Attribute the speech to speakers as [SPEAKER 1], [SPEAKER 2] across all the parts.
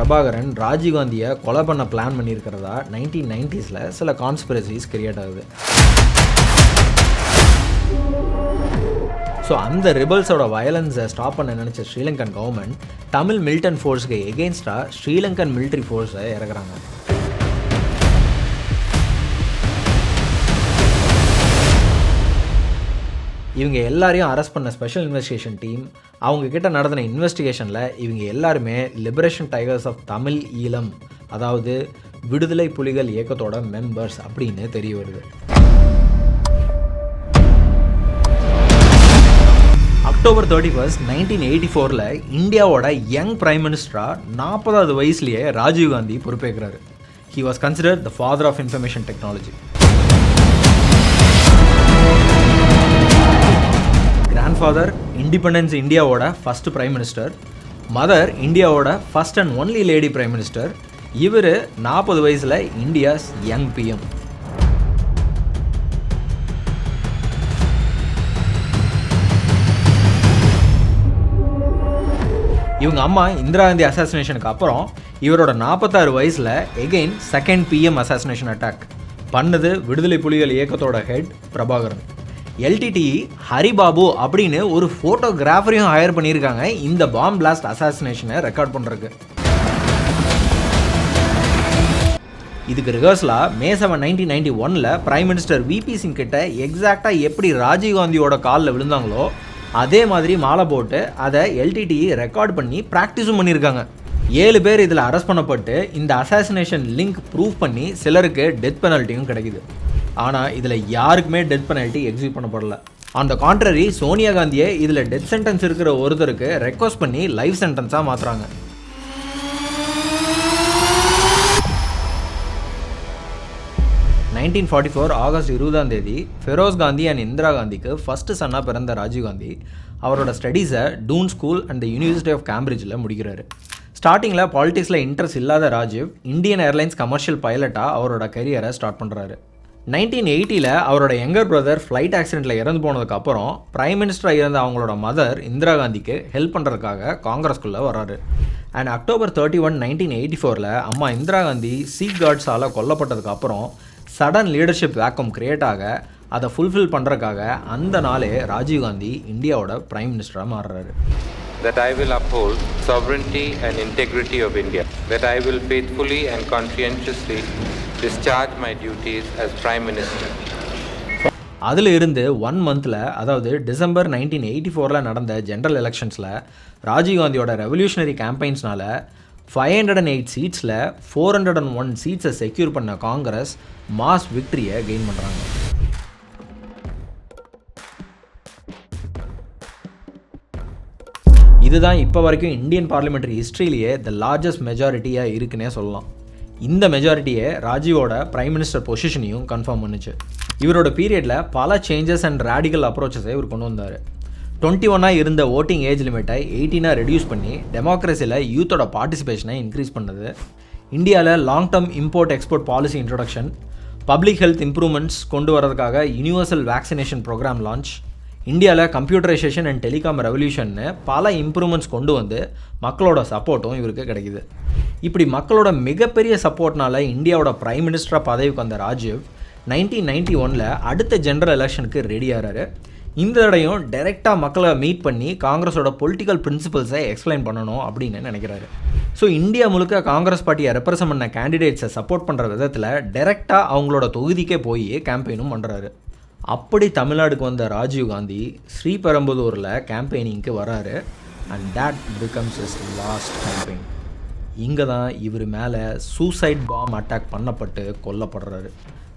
[SPEAKER 1] பிரபாகரன் ராஜீவ்காந்தியை கொலை பண்ண பிளான் பண்ணியிருக்கிறதா 1990s சில கான்ஸ்பிரசிஸ் கிரியேட் ஆகுது. ஸோ அந்த ரிபல்ஸோட வயலன்ஸை ஸ்டாப் பண்ண நினச்ச ஸ்ரீலங்கன் கவர்மெண்ட் தமிழ் மிலிட்டன்ட் ஃபோர்ஸுக்கு எகெயின்ஸ்டாக ஸ்ரீலங்கன் மிலிட்ரி ஃபோர்ஸை இறக்குறாங்க. இவங்க எல்லாரையும் அரெஸ்ட் பண்ண ஸ்பெஷல் இன்வெஸ்டிகேஷன் டீம் அவங்கக்கிட்ட நடத்தின இன்வெஸ்டிகேஷனில் இவங்க எல்லாருமே liberation tigers of Tamil Eelam, அதாவது விடுதலை புலிகள் இயக்கத்தோட மெம்பர்ஸ் அப்படின்னு தெரிய வருது. October 31, 1984 இந்தியாவோட யங் பிரைம் மினிஸ்டராக 40வது வயசுலேயே Rajiv Gandhi பொறுப்பேற்கிறாரு. He was considered the father of information technology. Grandfather independence இந்தியாவோட ஃபர்ஸ்ட் பிரைம் மினிஸ்டர், மதர் இந்தியாவோட first and only lady prime minister. இவர் 40 வயசில் இந்தியாஸ் யங் பிஎம். இவங்க அம்மா இந்திரா காந்தி அசாசினேஷனுக்கு அப்புறம் இவரோட 46 வயசில் again second PM assassination attack பண்ணது விடுதலை புலிகள் இயக்கத்தோட ஹெட் பிரபாகரன். LTTE ஹரிபாபு அப்படின்னு ஒரு ஃபோட்டோகிராஃபரையும் ஹையர் பண்ணியிருக்காங்க இந்த பாம் பிளாஸ்ட் அசாசினேஷனை ரெக்கார்ட் பண்ணுறதுக்கு. இதுக்கு ரிஹர்சலாக May 7, 1991 prime minister VP Singh கிட்ட எக்ஸாக்டாக எப்படி ராஜீவ்காந்தியோட காலில் விழுந்தாங்களோ அதே மாதிரி மாலை போட்டு அதை LTTE ரெக்கார்ட் பண்ணி ப்ராக்டிஸும் பண்ணியிருக்காங்க. 7 பேர் இதில் அரெஸ்ட் பண்ணப்பட்டு இந்த அசாசினேஷன் லிங்க் ப்ரூவ் பண்ணி சிலருக்கு டெத் பெனல்ட்டியும் கிடைக்குது. ஆனால் இதில் யாருக்குமே டெத் பெனல்ட்டி எக்ஸிக்யூட் பண்ணப்படல. ஆன் த கான்ட்ரரி சோனியா காந்தியை இதில் டெத் சென்டென்ஸ் இருக்கிற ஒருத்தருக்கு ரெக்வஸ்ட் பண்ணி லைஃப் சென்டென்ஸாக மாற்றுறாங்க. ஆகஸ்ட் 20 ஃபெரோஸ் காந்தி அண்ட் இந்திரா காந்திக்கு ஃபர்ஸ்ட் சன்னாக பிறந்த ராஜீவ்காந்தி அவரோட ஸ்டடீஸை டூன் ஸ்கூல் அண்ட் யூனிவர்சிட்டி ஆஃப் கேம்பிரிட்ஜில் முடிக்கிறாரு. ஸ்டார்டிங்கில் பாலிடிக்ஸில் இன்ட்ரெஸ்ட் இல்லாத ராஜீவ் இந்தியன் ஏர்லைன்ஸ் கமர்ஷியல் பைலட்டாக அவரோட கரியரை ஸ்டார்ட் பண்ணுறாரு. 1980 அவரோட யங்கர் பிரதர் ஃப்ளைட் ஆக்சிடெண்ட்டில் இறந்து போனதுக்கப்புறம் பிரைம் மினிஸ்டராக இருந்த அவங்களோட மதர் இந்திரா காந்திக்கு ஹெல்ப் பண்ணுறதுக்காக காங்கிரஸ்குள்ளே வர்றாரு. அண்ட் October 31, 1984 அம்மா இந்திரா காந்தி சீக் கார்ட்ஸால் கொல்லப்பட்டதுக்கப்புறம் சடன் லீடர்ஷிப் வேக்கம் கிரியேட் ஆக அதை ஃபுல்ஃபில் பண்ணுறதுக்காக அந்த நாளே ராஜீவ்காந்தி இந்தியாவோட பிரைம் மினிஸ்டராக மாறுறாரு.
[SPEAKER 2] That I will uphold sovereignty and integrity of India. That I will faithfully and conscientiously discharge my duties as Prime Minister.
[SPEAKER 1] அதில் இருந்து 1 monthல, அதாவது December 1984 நடந்த ஜென்ரல் எலெக்ஷன்ஸில் ராஜீவ்காந்தியோட ரெவல்யூஷனரி கேம்பெயின்ஸ்னால 508 சீட்ஸில் 401 சீட்ஸை செக்யூர் பண்ண காங்கிரஸ் மாஸ் விக்டரியை கெயின் பண்ணுறாங்க. இதுதான் இப்போ வரைக்கும் இந்தியன் பார்லிமெண்ட்ரி ஹிஸ்ட்ரியிலேயே த லார்ஜஸ்ட் மெஜாரிட்டியாக இருக்குன்னே சொல்லலாம். இந்த மெஜாரிட்டியை ராஜீவோட பிரைம் மினிஸ்டர் பொசிஷனையும் கன்ஃபார்ம் பண்ணுச்சு. இவரோட பீரியடில் பல சேஞ்சஸ் அண்ட் ரேடிக்கல் அப்ரோச்சஸை இவர் கொண்டு வந்தார். 21 இருந்த ஓட்டிங் ஏஜ் லிமிட்டை 18 ரெடியூஸ் பண்ணி டெமோக்ரஸியில் யூத்தோட பார்ட்டிசிபேஷனை இன்க்ரீஸ் பண்ணது. இந்தியாவில் long term import export policy introduction, public health improvements கொண்டு வரதுக்காக யூனிவர்சல் வேக்சினேஷன் ப்ரோக்ராம் லான்ச், இந்தியாவில் கம்ப்யூட்டரைசேஷன் அண்ட் டெலிகாம் ரெவல்யூஷன்னு பல இம்ப்ரூவ்மெண்ட்ஸ் கொண்டு வந்து மக்களோட சப்போர்ட்டும் இவருக்கு கிடைக்குது. இப்படி மக்களோட மிகப்பெரிய சப்போர்ட்னால இந்தியாவோட பிரைம் மினிஸ்டராக பதவிக்கு வந்த ராஜீவ் 1991 அடுத்த ஜென்ரல் எலெக்ஷனுக்கு ரெடி ஆகிறாரு. இந்த தடையும் டைரெக்டாக மக்களை மீட் பண்ணி காங்கிரஸோட பொலிட்டிக்கல் பிரின்சிபல்ஸை எக்ஸ்பிளைன் பண்ணணும் அப்படின்னு நினைக்கிறாரு. ஸோ இந்தியா முழுக்க காங்கிரஸ் பார்ட்டியை ரெப்ரசன்ட் பண்ண கேண்டிடேட்ஸை சப்போர்ட் பண்ணுற விதத்தில் டைரெக்டாக அவங்களோட தொகுதிக்கே போய் கேம்பெயினும் பண்ணுறாரு. அப்படி தமிழ்நாடுக்கு வந்த ராஜீவ்காந்தி ஸ்ரீ பெரம்புதூரில் கேம்பெயினிங்க்கு வராரு. And that becomes is last campaign. இங்கே தான் இவர் மேலே suicide bomb attack Pannapattu கொல்லப்படுறாரு.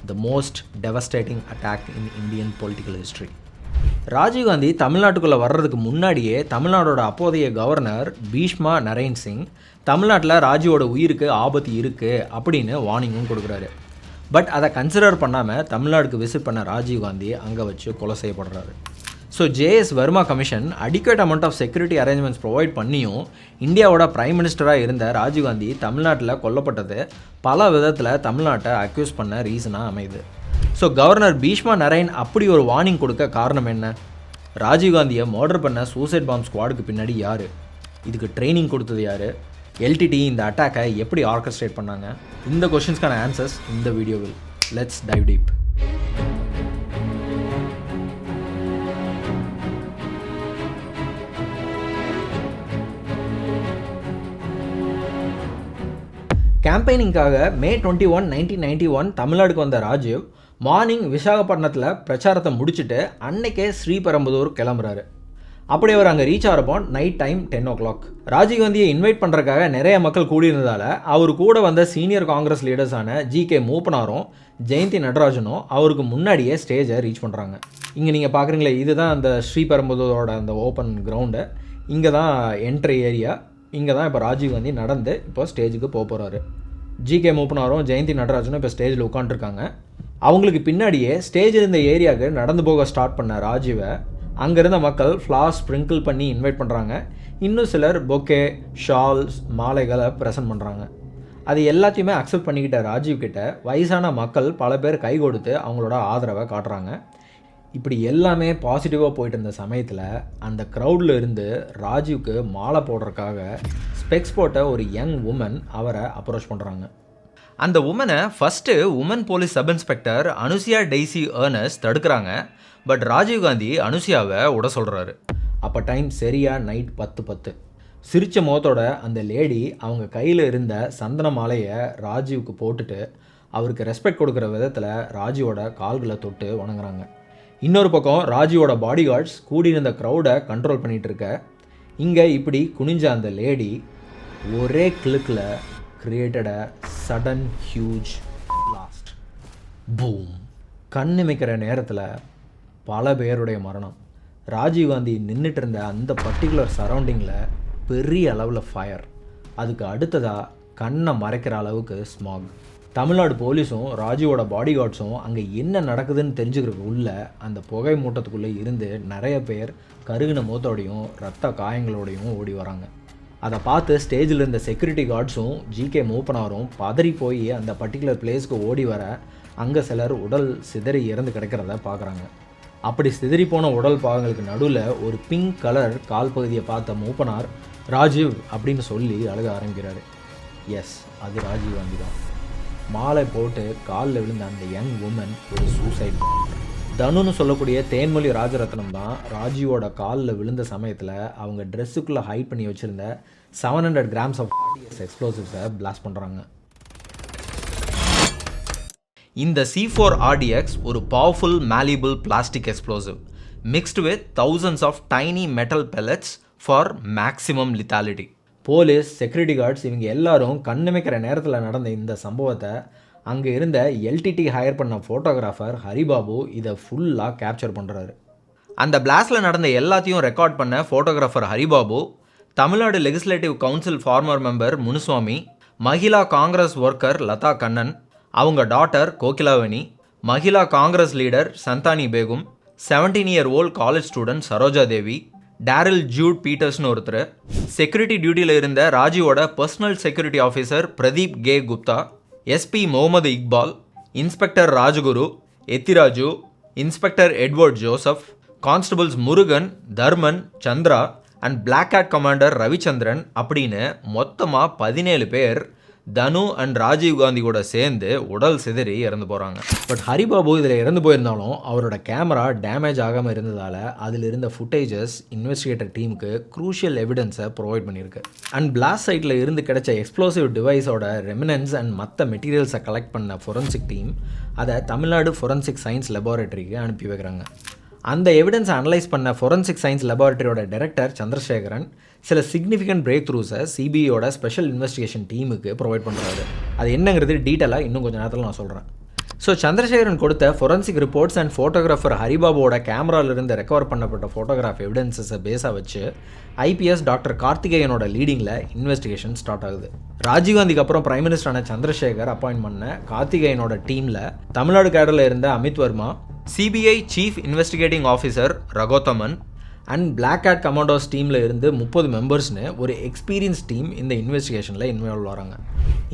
[SPEAKER 1] The most devastating attack in Indian political history. Rajiv Gandhi தமிழ்நாட்டுக்குள்ளே வர்றதுக்கு முன்னாடியே தமிழ்நாடோட அப்போதைய கவர்னர் பீஷ்மா நரேன் சிங் தமிழ்நாட்டில் ராஜீவோட உயிருக்கு ஆபத்து இருக்குது அப்படின்னு வார்னிங்கும் கொடுக்குறாரு. பட் அதை கன்சிடர் பண்ணாமல் தமிழ்நாடுக்கு விசிட் பண்ண ராஜீவ்காந்தி அங்கே வச்சு கொலை செய்யப்படுறாரு. So JS Verma commission adequate amount of security arrangements provide பண்ணியும் இந்தியாவோட பிரைம் மினிஸ்டராக இருந்த ராஜீவ்காந்தி தமிழ்நாட்டில் கொல்லப்பட்டது பல விதத்தில் தமிழ்நாட்டை அக்யூஸ் பண்ண ரீசனாக அமையுது. ஸோ கவர்னர் பீஷ்மா நரேன் அப்படி ஒரு வார்னிங் கொடுக்க காரணம் என்ன? ராஜீவ்காந்தியை மர்டர் பண்ண சூசைட் பாம் ஸ்குவாடுக்கு பின்னாடி யார்? இதுக்கு ட்ரைனிங் கொடுத்தது யார்? LTTE இந்த அட்டாக்கை எப்படி ஆர்கஸ்ட்ரேட் பண்ணாங்க? இந்த கொஷின்ஸ்க்கான ஆன்சர்ஸ் இந்த வீடியோவில். Let's dive deep. கேம்பெயினிங்காக May 21, 1991 தமிழ்நாடுக்கு வந்த ராஜீவ் மார்னிங் விசாகப்பட்டினத்தில் பிரச்சாரத்தை முடிச்சுட்டு அன்னைக்கே ஸ்ரீ பெரம்புதூர் கிளம்புறாரு. அப்படி அவர் அங்கே ரீச் ஆகிறப்போ நைட் டைம் 10 o'clock. ராஜீவ் காந்தியை இன்வைட் பண்ணுறதுக்காக நிறைய மக்கள் கூடியிருந்ததால் அவர் கூட வந்த சீனியர் காங்கிரஸ் லீடர்ஸான ஜி.கே. மூப்பனாரும் ஜெயந்தி நடராஜனும் அவருக்கு முன்னாடியே ஸ்டேஜை ரீச் பண்ணுறாங்க. இங்கே நீங்கள் பார்க்குறீங்களே, இதுதான் அந்த ஸ்ரீ பெரம்புதூரோட அந்த ஓப்பன் கிரவுண்டு. இங்கே தான் என்ட்ரி ஏரியா. இங்கே தான் இப்போ ராஜீவ் காந்தி நடந்து இப்போ ஸ்டேஜுக்கு போகிறாரு. ஜி.கே. மூப்பனாரும் ஜெயந்தி நடராஜனும் இப்போ ஸ்டேஜில் உட்காந்துருக்காங்க. அவங்களுக்கு பின்னாடியே ஸ்டேஜ் இருந்த ஏரியாவுக்கு நடந்து போக ஸ்டார்ட் பண்ண ராஜீவை அங்கே இருந்த மக்கள் ஃப்ளார்ஸ் ஸ்ப்ரிங்கிள் பண்ணி இன்வைட் பண்ணுறாங்க. இன்னும் சிலர் பொக்கே, ஷால்ஸ், மாலைகளை ப்ரெசென்ட் பண்ணுறாங்க. அது எல்லாத்தையுமே அக்செப்ட் பண்ணிக்கிட்ட ராஜீவ் கிட்ட வயசான மக்கள் பல பேர் கை கொடுத்து அவங்களோட ஆதரவை காட்டுறாங்க. இப்படி எல்லாமே பாசிட்டிவாக போயிட்டு இருந்த சமயத்தில் அந்த க்ரௌடில் இருந்து ராஜீவ்க்கு மாலை போடுறதுக்காக ஸ்பெக்ஸ் போட்ட ஒரு யங் உமன் அவரை அப்ரோச் பண்ணுறாங்க. அந்த உமனை first woman police sub inspector Anusuya Daisy Ernest தடுக்கிறாங்க. பட் ராஜீவ் காந்தி அனுசியாவை விட சொல்கிறாரு. அப்போ டைம் சரியாக நைட் 10:10. சிரித்த முகத்தோட அந்த லேடி அவங்க கையில் இருந்த சந்தன மாலையை ராஜீவுக்கு போட்டுட்டு அவருக்கு ரெஸ்பெக்ட் கொடுக்குற விதத்தில் ராஜீவோட கால்களை தொட்டு வணங்குறாங்க. இன்னொரு பக்கம் ராஜீவோட பாடி கார்ட்ஸ் கூடியிருந்த க்ரௌடை கண்ட்ரோல் பண்ணிகிட்டு இருக்க இங்கே இப்படி குனிஞ்ச அந்த லேடி ஒரே கிளிக்கில் created a sudden huge blast. Boom! கண்ணிமைக்கிற நேரத்தில் பல பேருடைய மரணம். ராஜீவ்காந்தி நின்றுட்டு இருந்த அந்த பர்டிகுலர் சரௌண்டிங்கில் பெரிய அளவில் ஃபயர். அதுக்கு அடுத்ததாக கண்ணை மறைக்கிற அளவுக்கு ஸ்மாக். தமிழ்நாடு போலீஸும் ராஜீவோட பாடி கார்ட்ஸும் அங்கே என்ன நடக்குதுன்னு தெரிஞ்சுக்கிறதுக்கு உள்ள அந்த புகை மூட்டத்துக்குள்ளே இருந்து நிறைய பேர் கருகின முகத்தோடையும் ரத்த காயங்களோடையும் ஓடி வராங்க. அதை பார்த்து ஸ்டேஜில் இருந்த செக்யூரிட்டி கார்ட்ஸும் ஜி.கே. மூப்பனாரும் பதறி போய் அந்த பர்டிகுலர் பிளேஸ்க்கு ஓடி வர அங்கே சிலர் உடல் சிதறி இறந்து கிடக்கிறத பார்க்குறாங்க. அப்படி சிதறி போன உடல் பாகங்களுக்கு நடுவில் ஒரு பிங்க் கலர் கால் பகுதியை பார்த்த மூப்பனார் ராஜீவ் அப்படின்னு சொல்லி அழுக ஆரம்பிக்கிறாரு. எஸ், அது ராஜீவ் காந்தி தான். மாலை போட்டு காலில் விழுந்த அந்த யங் உமன் ஒரு சூசைட் பாம்பர். தனுன்னு சொல்லக்கூடிய தேன்மொழி ராஜரத்னம் தான் ராஜீவோட காலில் விழுந்த சமயத்தில் அவங்க ட்ரெஸ்ஸுக்குள்ளே ஹைட் பண்ணி வச்சுருந்த 700 grams ஆஃப் எக்ஸ்ப்ளோசிவ்ஸை பிளாஸ்ட் பண்ணுறாங்க. இந்த C4 RDX ஒரு powerful malleable plastic explosive mixed with thousands of tiny metal pellets for maximum lethality. Police, security cards இவங்க எல்லாரும் கண்ணிமைக்கிற நேரத்தில் நடந்த இந்த சம்பவத்தை அங்கே இருந்த LTTE ஹையர் பண்ண ஃபோட்டோகிராஃபர் ஹரிபாபு இதை ஃபுல்லாக கேப்சர் பண்ணுறாரு. அந்த பிளாஸ்டில் நடந்த எல்லாத்தையும் ரெக்கார்ட் பண்ண photographer Haribabu Tamil Nadu legislative council farmer member Munuswamy, Mahila Congress worker Latha Kannan, அவங்க daughter கோகிலாவணி, Mahila Congress leader சந்தானி பேகும், 17-year-old college student Saroja Devi, Daryl Jude பீட்டர்ஸ்னு ஒருத்தர், செக்யூரிட்டி டியூட்டியில் இருந்த ராஜீவோட personal security officer Pradeep K Gupta, SP Mohammed Iqbal, inspector Rajguru, எத்திராஜு, inspector Edward Joseph, constables Murugan, Dharman, Chandra and black had commander Ravichandran அப்படின்னு மொத்தமாக 17 பேர் தனு அண்ட் ராஜீவ் காந்தி கூட சேர்ந்து உடல் சிதறி இறந்து போகிறாங்க. பட் ஹரிபாபு இதில் இறந்து போயிருந்தாலும் அவரோட கேமரா டேமேஜ் ஆகாமல் இருந்ததால் அதில் இருந்த ஃபுட்டேஜஸ் இன்வெஸ்டிகேட்டர் டீமுக்கு க்ரூஷியல் எவிடன்ஸை ப்ரொவைட் பண்ணியிருக்கு. அண்ட் பிளாஸ்ட் சைட்டில் இருந்து கிடைச்ச எக்ஸ்ப்ளோசிவ் டிவைஸோட ரெமினன்ஸ் அண்ட் மற்ற மெட்டீரியல்ஸை கலெக்ட் பண்ண ஃபொரன்சிக் டீம் அதை தமிழ்நாடு ஃபொரன்சிக் சயின்ஸ் லெபார்ட்டரிக்கு அனுப்பி வைக்கிறாங்க. அந்த எவிடன்ஸை அனலைஸ் பண்ண ஃபொரன்சிக் சயின்ஸ் லெபார்ட்டரியோட டைரக்டர் சந்திரசேகரன் சில சிக்னிஃபிகண்ட் பிரேக் த்ரூஸை சிபிஐயோட ஸ்பெஷல் இன்வெஸ்டிகேஷன் டீமுக்கு ப்ரொவைட் பண்ணுறாரு. அது என்னங்கிறது டீட்டெயிலாக இன்னும் கொஞ்சம் நேரத்தில் நான் சொல்கிறேன். ஸோ சந்திரசேகரன் கொடுத்த ஃபொரன்சிக் ரிப்போர்ட்ஸ் அண்ட் ஃபோட்டோகிராஃபர் ஹரிபாபுவோட கேமராவிலிருந்து ரெக்கவர் பண்ணப்பட்ட ஃபோட்டோகிராஃப் எவிடன்ஸஸை பேஸாக வச்சு ஐபிஎஸ் டாக்டர் கார்த்திகேயனோட லீடிங்கில் இன்வெஸ்டிகேஷன் ஸ்டார்ட் ஆகுது. ராஜீவ்காந்திக்கு அப்புறம் பிரைம் மினிஸ்டரான சந்திரசேகர் அப்பாயின்ட் பண்ண கார்த்திகேயனோட டீமில் தமிழ்நாடு கேடரில் இருந்த Amit Varma, CBI chief investigating officer Ragothaman and black hat commandos டீமில் இருந்து 30 மெம்பர்ஸ்னு ஒரு எக்ஸ்பீரியன்ஸ் டீம் இந்த இன்வெஸ்டிகேஷனில் இன்வால்வ் வராங்க.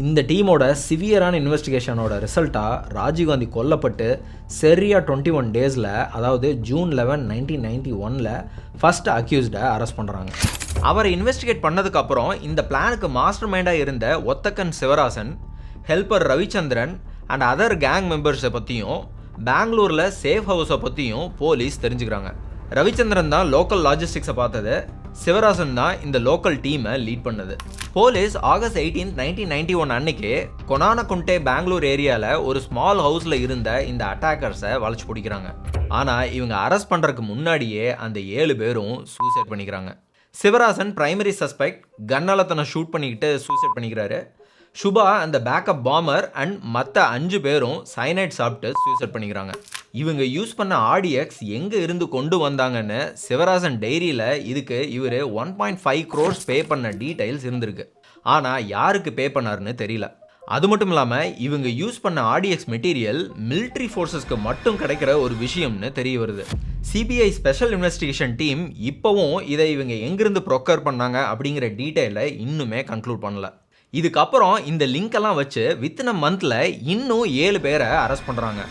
[SPEAKER 1] இந்த டீமோட சிவியரான இன்வெஸ்டிகேஷனோட ரிசல்ட்டாக ராஜீவ்காந்தி கொல்லப்பட்டு சரியாக 21 டேஸில், அதாவது June 11, 1991 ஃபர்ஸ்ட் அக்யூஸ்டை அரெஸ்ட் பண்ணுறாங்க. அவரை இன்வெஸ்டிகேட் பண்ணதுக்கப்புறம் இந்த பிளானுக்கு மாஸ்டர் மைண்டாக இருந்த Othakkan Sivarasan, helper Ravichandran and other gang மெம்பர்ஸை பற்றியும் பெங்களூரில் சேஃப் ஹவுஸை பற்றியும் போலீஸ் தெரிஞ்சுக்கிறாங்க. ரவிச்சந்திரன் தான் லோக்கல் லாஜிஸ்டிக்ஸை பார்த்தது, சிவராசன் தான் இந்த லோக்கல் டீமை லீட் பண்ணது. போலீஸ் ஆகஸ்ட் 18, 1991 அன்னைக்கு கொனானகுண்டே பெங்களூர் ஏரியாவில் ஒரு ஸ்மால் ஹவுஸில் இருந்த இந்த அட்டாக்கர்ஸை வளைச்சு பிடிக்கிறாங்க. ஆனால் இவங்க அரெஸ்ட் பண்ணுறதுக்கு முன்னாடியே அந்த 7 பேரும் சூசைட் பண்ணிக்கிறாங்க. சிவராசன் பிரைமரி சஸ்பெக்ட், கன்னால தன்னை ஷூட் பண்ணிக்கிட்டு சூசைட் பண்ணிக்கிறாரு. சுபா அந்த பேக்கப் பாமர் அண்ட் மற்ற 5 பேரும் சைனைட் சாப்பிட்டு சூசைட் பண்ணிக்கிறாங்க. இவங்க யூஸ் பண்ண ஆர்டிஎக்ஸ் எங்கே இருந்து கொண்டு வந்தாங்கன்னு சிவராசன் டைரியில் இதுக்கு இவர் 1.5 crores பே பண்ண டீட்டெயில்ஸ் இருந்திருக்கு. ஆனால் யாருக்கு பே பண்ணாருன்னு தெரியல. அது மட்டும் இல்லாமல் இவங்க யூஸ் பண்ண ஆர்டிஎக்ஸ் மெட்டீரியல் மிலிட்ரி ஃபோர்ஸஸ்க்கு மட்டும் கிடைக்கிற ஒரு விஷயம்னு தெரிய வருது. சிபிஐ ஸ்பெஷல் இன்வெஸ்டிகேஷன் டீம் இப்போவும் இதை இவங்க எங்கிருந்து ப்ரொக்கர் பண்ணாங்க அப்படிங்கிற டீட்டெயிலை இன்னுமே கன்க்ளூட் பண்ணல. இதுக்கப்புறம் இந்த லிங்க் எல்லாம் வச்சு வித்தின் அ மந்த்ல இன்னும் 7 பேரை அரெஸ்ட் பண்ணுறாங்க.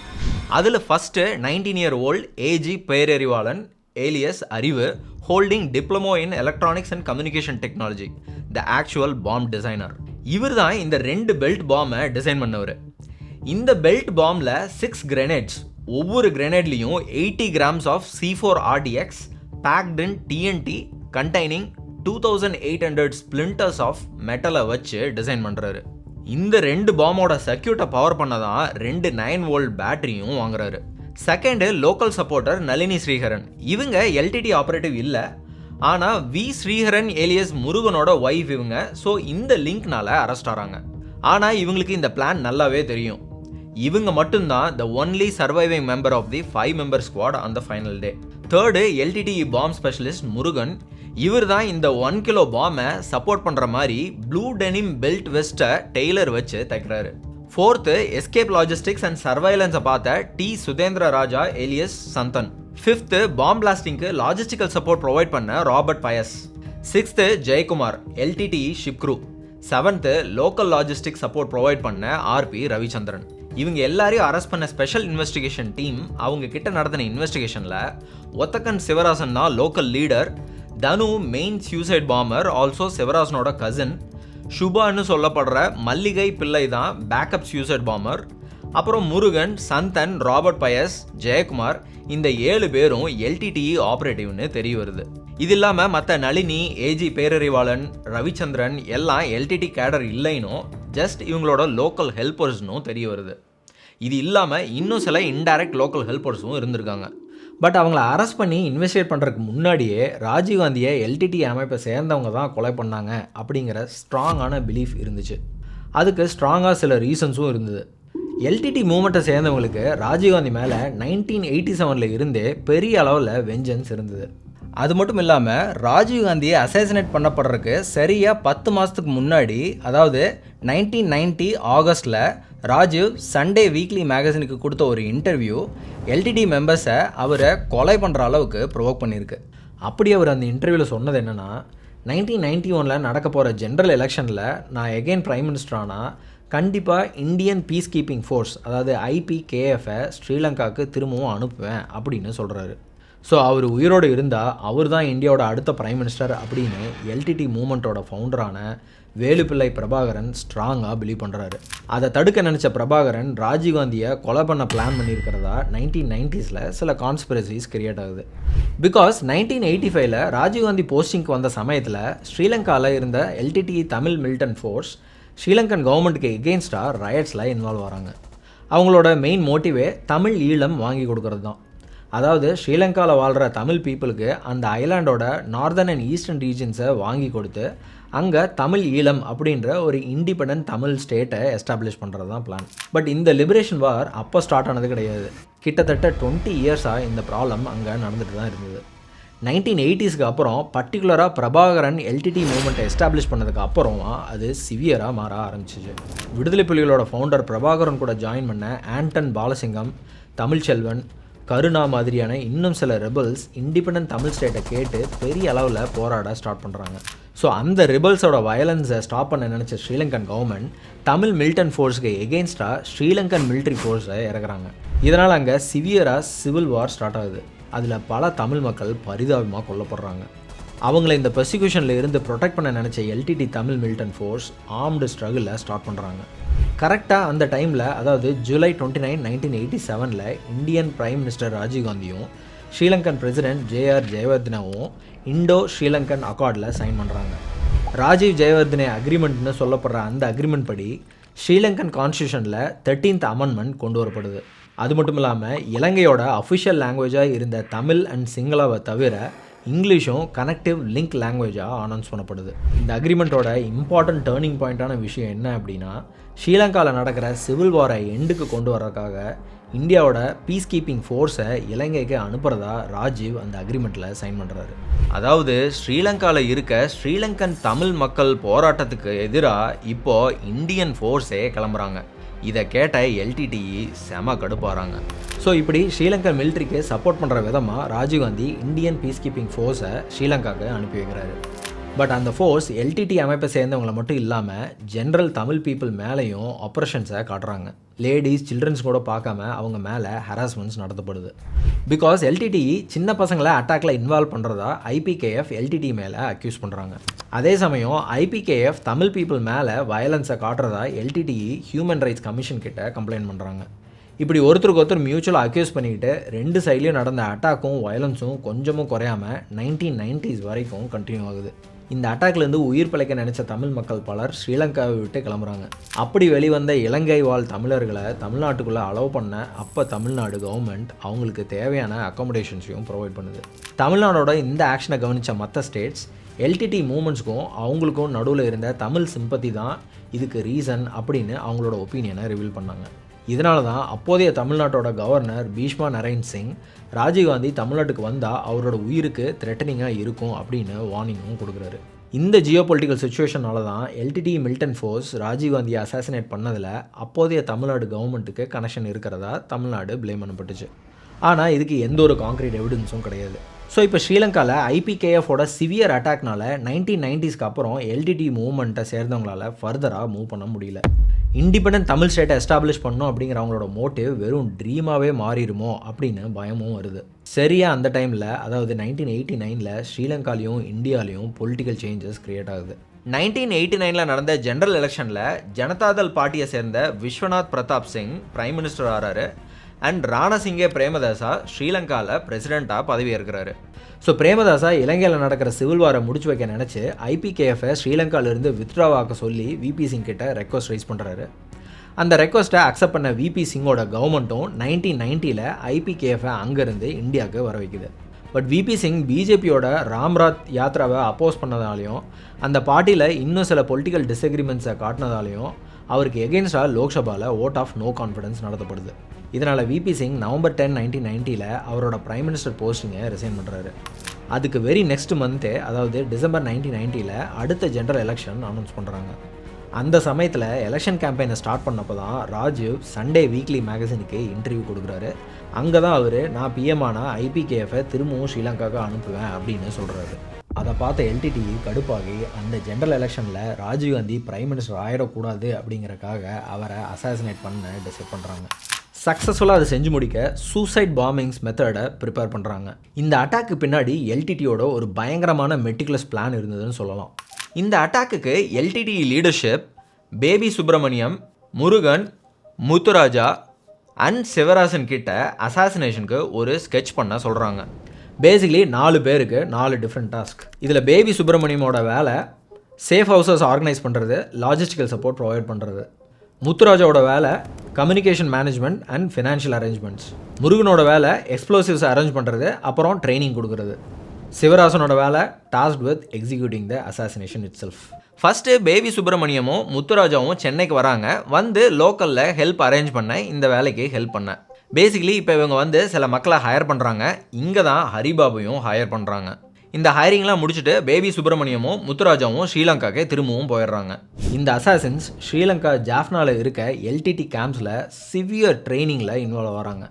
[SPEAKER 1] அதில் first 19-year-old A G Perarivalan alias Arivu, holding diploma in electronics and communication technology, the actual bomb designer. இவர் தான் இந்த 2 பெல்ட் பாம்பை டிசைன் பண்ணவர். இந்த பெல்ட் பாம்பில் 6 கிரெனேட்ஸ், ஒவ்வொரு கிரெனேட்லேயும் 80 grams of C4 RDX packed in TNT containing 2800 splinters of மெட்டலை வச்சு டிசைன் பண்ணுறாரு. இந்த 2 பாம்போட சர்க்கியூட்டை பவர் பண்ண தான் 2 9V பேட்டரியும் வாங்குறாரு. Second local supporter Nalini Sriharan. இவங்க LTTE ஆப்ரேட்டிவ் இல்லை, ஆனால் வி ஸ்ரீஹரன் ஏலியஸ் முருகனோட ஒய்ஃப் இவங்க. ஸோ இந்த லிங்க்னால அரெஸ்ட் ஆகிறாங்க. ஆனால் இவங்களுக்கு இந்த பிளான் நல்லாவே தெரியும். இவங்க மட்டும்தான் the only surviving member of the 5-member squad அந்த final day. Third LTTE bomb specialist Murugan. இவர் தான் இந்த 1 kilo பாமை சப்போர்ட் பண்ணுற மாதிரி ப்ளூ டெனிம் பெல்ட் வெஸ்ட்டை டெய்லர் வச்சு தைக்கிறாரு. ஃபோர்த்து எஸ்கேப் லாஜிஸ்டிக்ஸ் அண்ட் சர்வைலன்ஸை பார்த்த D Suthendra Raja alias Santhan. Fifth bomb பிளாஸ்டிங்க்கு லாஜிஸ்டிக்கல் சப்போர்ட் ப்ரொவைட் பண்ண Robert Payas. Sixth Jayakumar LTTE ship crew. Seventh local logistic support provide பண்ண RP ரவிச்சந்திரன். இவங்க எல்லாரையும் அரெஸ்ட் பண்ண ஸ்பெஷல் இன்வெஸ்டிகேஷன் டீம் அவங்க கிட்ட நடத்தின இன்வெஸ்டிகேஷனில் ஒத்தக்கன் சிவராசன் தான் லோக்கல் லீடர், தனு மெயின் சூசைட் பாம்பர், ஆல்சோ சிவராசனோட கசின், சுபான்னு சொல்லப்படுற மல்லிகை பிள்ளை தான் பேக்கப் சூசைட் பாம்பர், அப்புறம் முருகன், சந்தன், ராபர்ட் பயஸ், ஜெயக்குமார், இந்த 7 பேரும் LTTE ஆப்ரேட்டிவ்னு தெரிய வருது. இது இல்லாமல் மற்ற நளினி, ஏஜி பேரறிவாளன், ரவிச்சந்திரன் எல்லாம் LTTE கேடர் இல்லைன்னும் ஜஸ்ட் இவங்களோட லோக்கல் ஹெல்ப்பர்ஸ்னும் தெரிய வருது. இது இல்லாமல் இன்னும் சில இன்டைரக்ட் லோக்கல் ஹெல்ப்பர்ஸும் இருந்திருக்காங்க. பட் அவங்கள அரெஸ்ட் பண்ணி இன்வெஸ்டிகேட் பண்ணுறதுக்கு முன்னாடியே ராஜீவ் காந்தியை LTTE அமைப்பை சேர்ந்தவங்க தான் கொலை பண்ணாங்க அப்படிங்கிற ஸ்ட்ராங்கான பிலீஃப் இருந்துச்சு. அதுக்கு ஸ்ட்ராங்காக சில ரீசன்ஸும் இருந்தது. LTTE மூமெண்ட்டை சேர்ந்தவங்களுக்கு ராஜீவ்காந்தி மேலே 1987 இருந்தே பெரிய அளவில் வெஞ்சன்ஸ் இருந்தது. அது மட்டும் இல்லாமல் ராஜீவ்காந்தியை அசாசினேட் பண்ணப்படுறதுக்கு சரியாக 10 மாதத்துக்கு முன்னாடி, அதாவது 1990 ஆகஸ்டில் ராஜீவ் சண்டே வீக்லி மேகசினுக்கு கொடுத்த ஒரு இன்டர்வியூ LTTE மெம்பர்ஸை அவரை கொலை பண்ணுற அளவுக்கு ப்ரொவோக் பண்ணியிருக்கு. அப்படி அவர் அந்த இன்டர்வியூவில் சொன்னது என்னென்னா, 1991 நடக்க போகிற ஜென்ரல் எலெக்ஷனில் நான் எகெயின் பிரைம் மினிஸ்டர் ஆனால் கண்டிப்பாக இந்தியன் பீஸ் கீப்பிங் ஃபோர்ஸ், அதாவது IPKF-ஐ ஸ்ரீலங்காவுக்கு திரும்பவும் அனுப்புவேன் அப்படின்னு சொல்கிறாரு. ஸோ அவர் உயிரோடு இருந்தால் அவர் தான் இந்தியாவோட அடுத்த பிரைம் மினிஸ்டர் அப்படின்னு LTTE மூமெண்ட்டோட ஃபவுண்டரான வேலுப்பிள்ளை பிரபாகரன் ஸ்ட்ராங்காக பிலீவ் பண்ணுறாரு. அதை தடுக்க நினச்ச பிரபாகரன் ராஜீவ்காந்தியை கொலை பண்ண பிளான் பண்ணியிருக்கிறதா 1990s சில கான்ஸ்பிரசிஸ் கிரியேட் ஆகுது. பிகாஸ் 1985 ராஜீவ்காந்தி போஸ்டிங்க்கு வந்த சமயத்தில் ஸ்ரீலங்காவில் இருந்த LTTE Tamil militant force Sri Lankan கவர்மெண்ட்டுக்கு எகெயின்ஸ்டாக ரயட்ஸில் இன்வால்வ் ஆகிறாங்க. அவங்களோட மெயின் மோட்டிவே தமிழ் ஈழம் வாங்கி கொடுக்கறது தான். அதாவது ஸ்ரீலங்காவில் வாழ்கிற தமிழ் பீப்புளுக்கு அந்த ஐலாண்டோட நார்தர்ன் அண்ட் ஈஸ்டர்ன் ரீஜன்ஸை வாங்கி கொடுத்து அங்கே தமிழ் ஈழம் அப்படின்ற ஒரு இண்டிபெண்டன்ட் தமிழ் ஸ்டேட்டை எஸ்டாப்ளிஷ் பண்ணுறது தான் பிளான். பட் இந்த லிபரேஷன் வார் அப்போ ஸ்டார்ட் ஆனது கிடையாது. கிட்டத்தட்ட 20 இயர்ஸாக இந்த ப்ராப்ளம் அங்கே நடந்துட்டு தான் இருந்தது. 1980s அப்புறம் பர்டிகுலராக பிரபாகரன் LTTE மூமெண்ட்டை எஸ்டாப்ளிஷ் பண்ணதுக்கு அப்புறம் அது சிவியராக மாற ஆரம்பிச்சிச்சு. விடுதலை புலிகளோட ஃபவுண்டர் பிரபாகரன் கூட ஜாயின் பண்ண ஆண்டன் பாலசிங்கம், தமிழ்ச்செல்வன், கருணா மாதிரியான இன்னும் சில ரெபல்ஸ் இண்டிபெண்டன்ட் தமிழ் ஸ்டேட்டை கேட்டு பெரிய அளவில் போராட ஸ்டார்ட் பண்ணுறாங்க. ஸோ அந்த ரெபல்ஸோட வயலன்ஸை ஸ்டாப் பண்ண நினச்ச ஸ்ரீலங்கன் கவர்மெண்ட் தமிழ் மிலிட்டன் ஃபோர்ஸுக்கு எகெயின்ஸ்டாக ஸ்ரீலங்கன் மிலிட்ரி ஃபோர்ஸை இறக்குறாங்க. இதனால் அங்கே சிவியராக சிவில் வார் ஸ்டார்ட் ஆகுது. அதில் பல தமிழ் மக்கள் பரிதாபமாக கொல்லப்படுறாங்க. அவங்கள இந்த பெர்சிக்யூஷனில் இருந்து ப்ரொடெக்ட் பண்ண நினச்ச LTT Tamil militant force armed ஸ்ட்ரகிளில் ஸ்டார்ட் பண்ணுறாங்க. கரெக்டாக அந்த டைமில், அதாவது July 29, 1987 Indian prime minister Rajiv காந்தியும் ஸ்ரீலங்கன் பிரசிடென்ட் JR ஜெயவர்தனவும் இண்டோ-ஸ்ரீ லங்கன் அக்கார்டில் சைன் பண்ணுறாங்க. ராஜீவ் ஜெயவர்தனே அக்ரிமெண்ட்னு சொல்லப்படுற அந்த அக்ரிமெண்ட் படி ஸ்ரீலங்கன் கான்ஸ்டியூஷனில் 13th அமெண்ட்மெண்ட் கொண்டு வரப்படுது. அது மட்டும் இல்லாமல் இலங்கையோட அஃபிஷியல் லாங்குவேஜாக இருந்த தமிழ் அண்ட் சிங்களாவை தவிர இங்கிலீஷும் கனெக்டிவ் லிங்க் லாங்குவேஜாக அனௌன்ஸ் பண்ணப்படுது. இந்த அக்ரிமெண்ட்டோட இம்பார்ட்டன்ட் டேர்னிங் பாயிண்டான விஷயம் என்ன அப்படின்னா, ஸ்ரீலங்காவில் நடக்கிற சிவில் வாரை எண்டுக்கு கொண்டு வரதுக்காக இந்தியாவோட பீஸ் கீப்பிங் ஃபோர்ஸை இலங்கைக்கு அனுப்புகிறதா ராஜீவ் அந்த அக்ரிமெண்ட்டில் சைன் பண்ணுறாரு. அதாவது ஸ்ரீலங்காவில் இருக்க ஸ்ரீலங்கன் தமிழ் மக்கள் போராட்டத்துக்கு எதிராக இப்போது இந்தியன் ஃபோர்ஸே கிளம்புறாங்க. இதை கேட்ட LTTE செம கடுப்பாகிறாங்க. ஸோ இப்படி ஸ்ரீலங்கன் மிலிட்ரிக்கு சப்போர்ட் பண்ணுற விதமாக ராஜீவ்காந்தி இந்தியன் பீஸ் கீப்பிங் ஃபோர்ஸை ஸ்ரீலங்காவுக்கு அனுப்பி வைக்கிறாரு. பட் அந்த ஃபோர்ஸ் LTT அமைப்பை சேர்ந்தவங்களை மட்டும் இல்லாமல் ஜென்ரல் தமிழ் பீப்புள் மேலேயும் ஆப்ரேஷன்ஸை காட்டுறாங்க. லேடிஸ், சில்ட்ரன்ஸ் கூட பார்க்காம அவங்க மேலே ஹராஸ்மெண்ட்ஸ் நடத்தப்படுது. பிகாஸ் LTTE சின்ன பசங்களை அட்டாக்ல இன்வால்வ் பண்ணுறதா ipkf LTT மேலே அக்யூஸ் பண்ணுறாங்க. அதே சமயம் ipkf தமிழ் பீப்புள் மேலே வயலன்ஸை காட்டுறதா LTTE ஹியூமன் ரைட்ஸ் கமிஷன் கிட்ட கம்ப்ளைண்ட் பண்ணுறாங்க. இப்படி ஒருத்தருக்கு ஒருத்தர் மியூச்சுவலாக அக்யூஸ் பண்ணிக்கிட்டு ரெண்டு சைட்லேயும் நடந்த அட்டாக்கும் வயலன்ஸும் கொஞ்சமும் குறையாமல் 1990s வரைக்கும் கண்டினியூ ஆகுது. இந்த அட்டாக்லேருந்து உயிர் பிழைக்க நினச்ச தமிழ் மக்கள் பலர் ஸ்ரீலங்காவை விட்டு கிளம்புறாங்க. அப்படி வெளிவந்த இலங்கை வாழ் தமிழர்களை தமிழ்நாட்டுக்குள்ளே அலோவ் பண்ண அப்போ தமிழ்நாடு கவர்மெண்ட் அவங்களுக்கு தேவையான அக்காமடேஷன்ஸையும் ப்ரொவைட் பண்ணுது. தமிழ்நாடோட இந்த ஆக்ஷனை கவனித்த மற்ற ஸ்டேட்ஸ் LTT மூமெண்ட்ஸ்க்கும் அவங்களுக்கும் நடுவில் இருந்த தமிழ் சிம்பத்தி தான் இதுக்கு ரீசன் அப்படின்னு அவங்களோட ஒப்பீனியனை ரிவீல் பண்ணாங்க. இதனால தான் அப்போதைய தமிழ்நாட்டோட கவர்னர் பீஷ்மா நரேன் சிங் ராஜீவ்காந்தி தமிழ்நாட்டுக்கு வந்தால் அவரோட உயிருக்கு த்ரெட்டனிங்காக இருக்கும் அப்படின்னு வார்னிங்கும் கொடுக்குறாரு. இந்த ஜியோபொலிட்டிக்கல் சுச்சுவேஷனால தான் LTT மிலிட்டன்ட் ஃபோர்ஸ் ராஜீவ்காந்தியை அசாசினேட் பண்ணதில் அப்போதைய தமிழ்நாடு கவர்மெண்ட்டுக்கு கனெக்ஷன் இருக்கிறதா தமிழ்நாடு ப்ளேம் பண்ணப்பட்டுச்சு. ஆனால் இதுக்கு எந்த ஒரு கான்க்ரீட் எவிடன்ஸும் கிடையாது. ஸோ இப்போ ஸ்ரீலங்காவில் ipkfோட சிவியர் அட்டாக்னால 1990s அப்புறம் LTT மூவ்மெண்ட்டை சேர்ந்தவங்களால் ஃபர்தராக மூவ் பண்ண முடியல. இண்டிபெண்டன்ட் தமிழ் ஸ்டேட்டை எஸ்டாப்ளிஷ் பண்ணணும் அப்படிங்கிற அவங்களோட மோட்டிவ் வெறும் ட்ரீமாகவே மாறிடுமோ அப்படின்னு பயமும் வருது. சரியாக அந்த டைமில், அதாவது 1989 ஸ்ரீலங்காலையும் இந்தியாலையும் பொலிட்டிக்கல் சேஞ்சஸ் கிரியேட் ஆகுது. 1989 நடந்த ஜெனரல் எலெக்ஷனில் ஜனதாதள் பார்ட்டியை சேர்ந்த விஸ்வநாத் பிரதாப் சிங் பிரைம் மினிஸ்டர் ஆகிறாரு அண்ட் ராணசிங்கே பிரேமதாசா ஸ்ரீலங்காவில் பிரசிடெண்ட்டாக பதவி ஏற்கிறாரு. ஸோ பிரேமதாசா இலங்கையில் நடக்கிற சிவில் வாரை முடிச்சு வைக்க நினச்சி ipkfஐ ஸ்ரீலங்காவிலிருந்து வித்ட்ராவாக்க சொல்லி VP சிங் கிட்ட ரெக்வஸ்ட் ரைஸ் பண்ணுறாரு. அந்த ரெக்வஸ்ட்டை அக்செப்ட் பண்ண VP சிங்கோட கவர்மெண்ட்டும் 1990 ipkfஐ அங்கேருந்து இந்தியாவுக்கு வர வைக்குது. பட் VP சிங் பிஜேபியோட ராம்ராத் யாத்ராவை அப்போஸ் பண்ணதாலையும் அந்த பார்ட்டியில் இன்னும் சில பொலிட்டிக்கல் டிஸ்அக்ரிமெண்ட்ஸை காட்டினதாலையும் அவருக்கு எகென்ஸ்டாக லோக்சபாவில் ஓட் ஆஃப் நோ கான்ஃபிடன்ஸ் நடத்தப்படுது. இதனால் VP சிங் November 10, 1990 அவரோட பிரைம் மினிஸ்டர் போஸ்டிங்கை ரிசைன் பண்ணுறாரு. அதுக்கு வெரி நெக்ஸ்ட் மந்த்தே, அதாவது December 1990 அடுத்த ஜெனரல் எலெக்ஷன் அனௌன்ஸ் பண்ணுறாங்க. அந்த சமயத்தில் எலெக்ஷன் கேம்பெயினை ஸ்டார்ட் பண்ணப்போ தான் ராஜீவ் சண்டே வீக்லி மேகசினுக்கு இன்டர்வியூ கொடுக்குறாரு. அங்கே தான் அவர் நான் PM ஆனால் ipkfஐ திரும்பவும் ஸ்ரீலங்காவுக்கு அனுப்புவேன் அப்படின்னு சொல்கிறாரு. அதை பார்த்த LTTE கடுப்பாகி அந்த ஜெனரல் எலெக்ஷனில் ராஜீவ்காந்தி பிரைம் மினிஸ்டர் ஆகிடக்கூடாது அப்படிங்கிறக்காக அவரை அசாசினேட் பண்ண டிசைட் பண்ணுறாங்க. சக்ஸஸ்ஃபுல்லாக அதை செஞ்சு முடிக்க சூசைட் பாம்பிங்ஸ் மெத்தடை ப்ரிப்பேர் பண்ணுறாங்க. இந்த அட்டாக்கு பின்னாடி LTTயோட ஒரு பயங்கரமான மெட்டிகுலஸ் பிளான் இருந்ததுன்னு சொல்லலாம். இந்த அட்டாக்குக்கு LTTE leadership Baby Subramaniam, Murugan, Muthuraja and Sivarasan கிட்ட அசாசினேஷனுக்கு ஒரு ஸ்கெட்ச் பண்ண சொல்கிறாங்க. பேசிக்லி 4 பேருக்கு 4 டிஃப்ரெண்ட் டாஸ்க். இதில் பேபி சுப்பிரமணியமோட வேலை சேஃப் ஹவுசஸ் ஆர்கனைஸ் பண்ணுறது, லாஜிஸ்டிக்கல் சப்போர்ட் ப்ரொவைட் பண்ணுறது. முத்துராஜாவோட வேலை communication management and financial arrangements. முருகனோட வேலை எக்ஸ்ப்ளோசிவ்ஸ் அரேஞ்ச் பண்ணுறது, அப்புறம் ட்ரைனிங் கொடுக்குறது. சிவராசனோட வேலை task with executing the assassination itself. First Baby சுப்பிரமணியமும் முத்துராஜாவும் சென்னைக்கு வராங்க. வந்து லோக்கலில் ஹெல்ப் அரேஞ்ச் பண்ண, இந்த வேலைக்கு ஹெல்ப் பண்ண. பேசிக்லி இப்போ இவங்க வந்து சில மக்களை ஹையர் பண்ணுறாங்க. இங்கே தான் ஹரிபாபையும் ஹையர் பண்ணுறாங்க. இந்த ஹைரிங்லாம் முடிச்சுட்டு பேபி சுப்பிரமணியமும் முத்துராஜாவும் ஸ்ரீலங்காக்கே திரும்பவும் போயிடுறாங்க. இந்த அசாசின்ஸ் ஸ்ரீலங்கா ஜாஃப்னாவில் இருக்க LTT கேம்ப்ஸில் சிவியர் ட்ரைனிங்கில் இன்வால்வ் ஆகிறாங்க.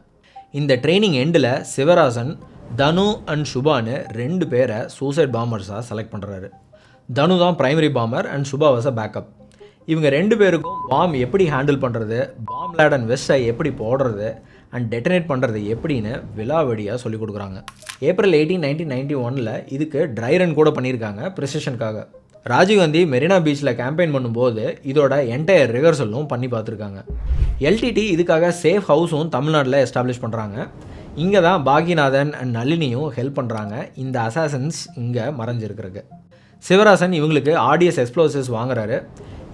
[SPEAKER 1] இந்த ட்ரைனிங் எண்டில் சிவராசன் தனு அண்ட் சுபான்னு 2 பேரை சூசைட் பாம்பர்ஸாக செலக்ட் பண்ணுறாரு. தனு தான் primary bomber and Subha was a backup. இவங்க 2 பேருக்கும் பாம் எப்படி ஹேண்டில் பண்ணுறது, பாம் லேட் அண்ட் வெஸ்ட்டை எப்படி போடுறது அண்ட் டெட்டனேட் பண்ணுறது எப்படின்னு விலாவடியாக சொல்லிக் கொடுக்குறாங்க. ஏப்ரல் 18, 1991 இதுக்கு ட்ரை ரன் கூட பண்ணியிருக்காங்க ப்ரிசிஷனுக்காக. ராஜீவ்காந்தி மெரினா பீச்சில் கேம்பெயின் பண்ணும்போது இதோட என்டையர் ரிஹர்சலும் பண்ணி பார்த்துருக்காங்க. LTTE இதுக்காக சேஃப் ஹவுஸும் தமிழ்நாட்டில் எஸ்டாப்ளிஷ் பண்ணுறாங்க. இங்கே தான் பாகிநாதன் அண்ட் நளினியும் ஹெல்ப் பண்ணுறாங்க இந்த அசாசன்ஸ் இங்கே மறைஞ்சிருக்கிறதுக்கு. சிவராசன் இவங்களுக்கு ஆடியஸ் எக்ஸ்ப்ளோசிவ்ஸ் வாங்குறாரு.